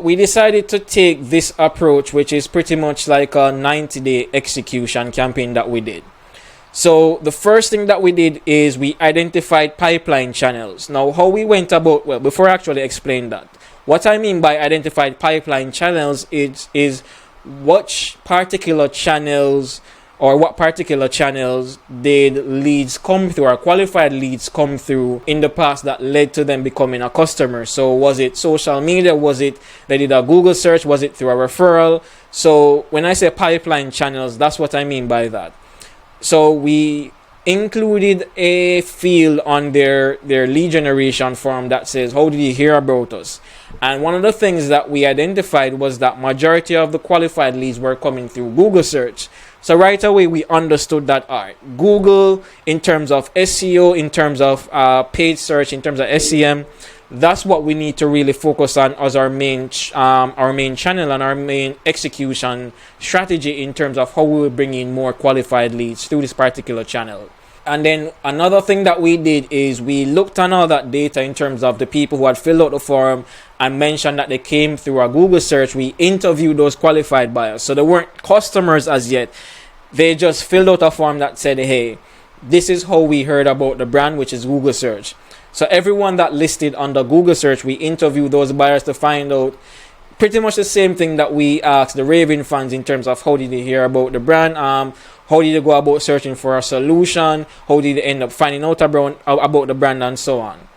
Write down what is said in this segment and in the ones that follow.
We decided to take this approach, which is pretty much like a 90-day execution campaign that we did. So the first thing that we did is we identified pipeline channels. Now, how we went about, well, before I actually explain that, what I mean by identified pipeline channels is what particular channels did leads come through, or qualified leads come through in the past that led to them becoming a customer. So was it social media? Was it they did a Google search? Was it through a referral? So when I say pipeline channels, that's what I mean by that. So we included a field on their lead generation form that says, how did you hear about us? And one of the things that we identified was that majority of the qualified leads were coming through Google search. So right away we understood that, all right, Google, in terms of SEO, in terms of paid search, in terms of SEM, that's what we need to really focus on as our main channel and our main execution strategy in terms of how we will bring in more qualified leads through this particular channel. And then another thing that we did is we looked on all that data in terms of the people who had filled out the form and mentioned that they came through a Google search. We interviewed those qualified buyers. So they weren't customers as yet. They just filled out a form that said, hey, this is how we heard about the brand, which is Google search. So everyone that listed under Google search, we interviewed those buyers to find out pretty much the same thing that we asked the Raving fans in terms of how did they hear about the brand, how did they go about searching for a solution, how did they end up finding out about the brand, and so on.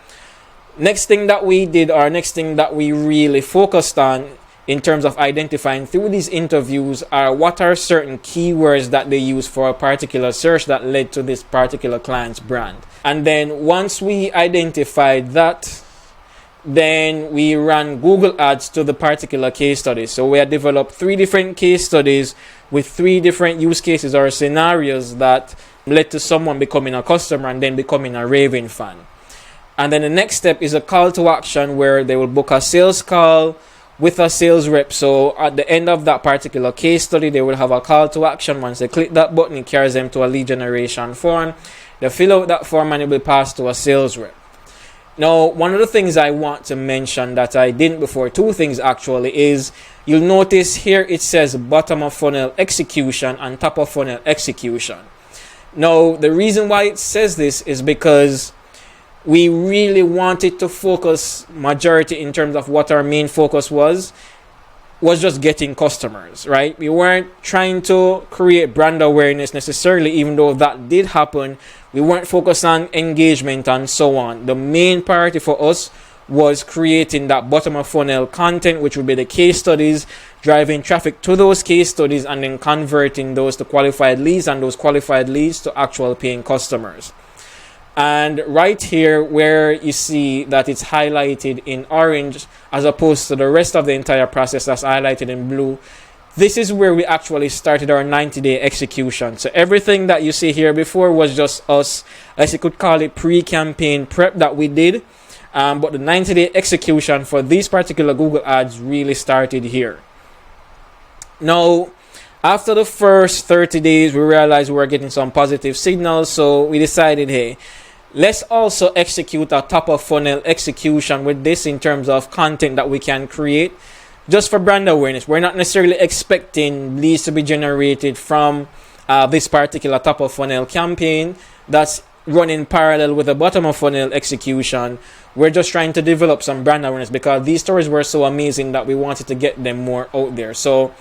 Next thing that we did, or next thing that we really focused on in terms of identifying through these interviews are what are certain keywords that they use for a particular search that led to this particular client's brand. And then once we identified that, then we ran Google ads to the particular case study. So we had developed 3 different case studies with 3 different use cases or scenarios that led to someone becoming a customer and then becoming a Raving fan. And then the next step is a call to action where they will book a sales call with a sales rep. So at the end of that particular case study, they will have a call to action. Once they click that button, it carries them to a lead generation form. They fill out that form and it will pass to a sales rep. Now, one of the things I want to mention that I didn't before, 2 things actually, is you'll notice here it says bottom of funnel execution and top of funnel execution. Now, the reason why it says this is because we really wanted to focus majority in terms of what our main focus was just getting customers, right? We weren't trying to create brand awareness necessarily, even though that did happen. We weren't focused on engagement and so on. The main priority for us was creating that bottom of funnel content, which would be the case studies, driving traffic to those case studies, and then converting those to qualified leads and those qualified leads to actual paying customers. And right here where you see that it's highlighted in orange as opposed to the rest of the entire process that's highlighted in blue, this is where we actually started our 90-day execution. So everything that you see here before was just us, as you could call it, pre-campaign prep that we did. But the 90-day execution for these particular Google ads really started here. Now, after the first 30 days, we realized we were getting some positive signals. So we decided, hey, let's also execute a top of funnel execution with this in terms of content that we can create just for brand awareness. We're not necessarily expecting leads to be generated from this particular top of funnel campaign that's running parallel with the bottom of funnel execution. We're just trying to develop some brand awareness because these stories were so amazing that we wanted to get them more out there. So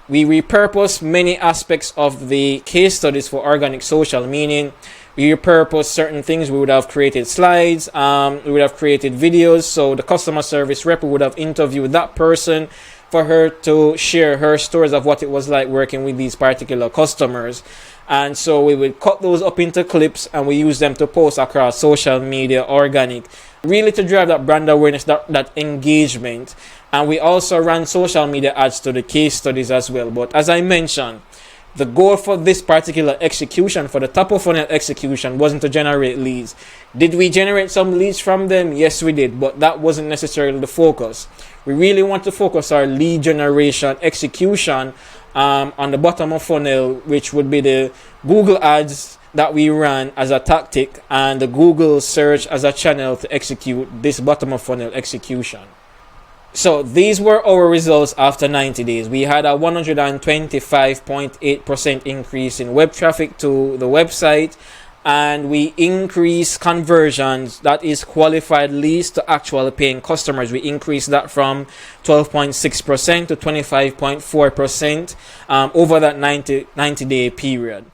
we repurposed many aspects of the case studies for organic social, meaning we repurposed certain things. We would have created slides, we would have created videos. So the customer service rep would have interviewed that person for her to share her stories of what it was like working with these particular customers. And so we would cut those up into clips and we use them to post across social media, organic, really to drive that brand awareness, that engagement. And we also ran social media ads to the case studies as well. But as I mentioned, the goal for this particular execution, for the top of funnel execution, wasn't to generate leads. Did we generate some leads from them? Yes, we did, but that wasn't necessarily the focus. We really want to focus our lead generation execution on the bottom of funnel, which would be the Google ads that we ran as a tactic and the Google search as a channel to execute this bottom of funnel execution. So these were our results after 90 days. We had a 125.8% increase in web traffic to the website, and we increased conversions, that is qualified leads to actual paying customers. We increased that from 12.6% to 25.4% over that 90 day period.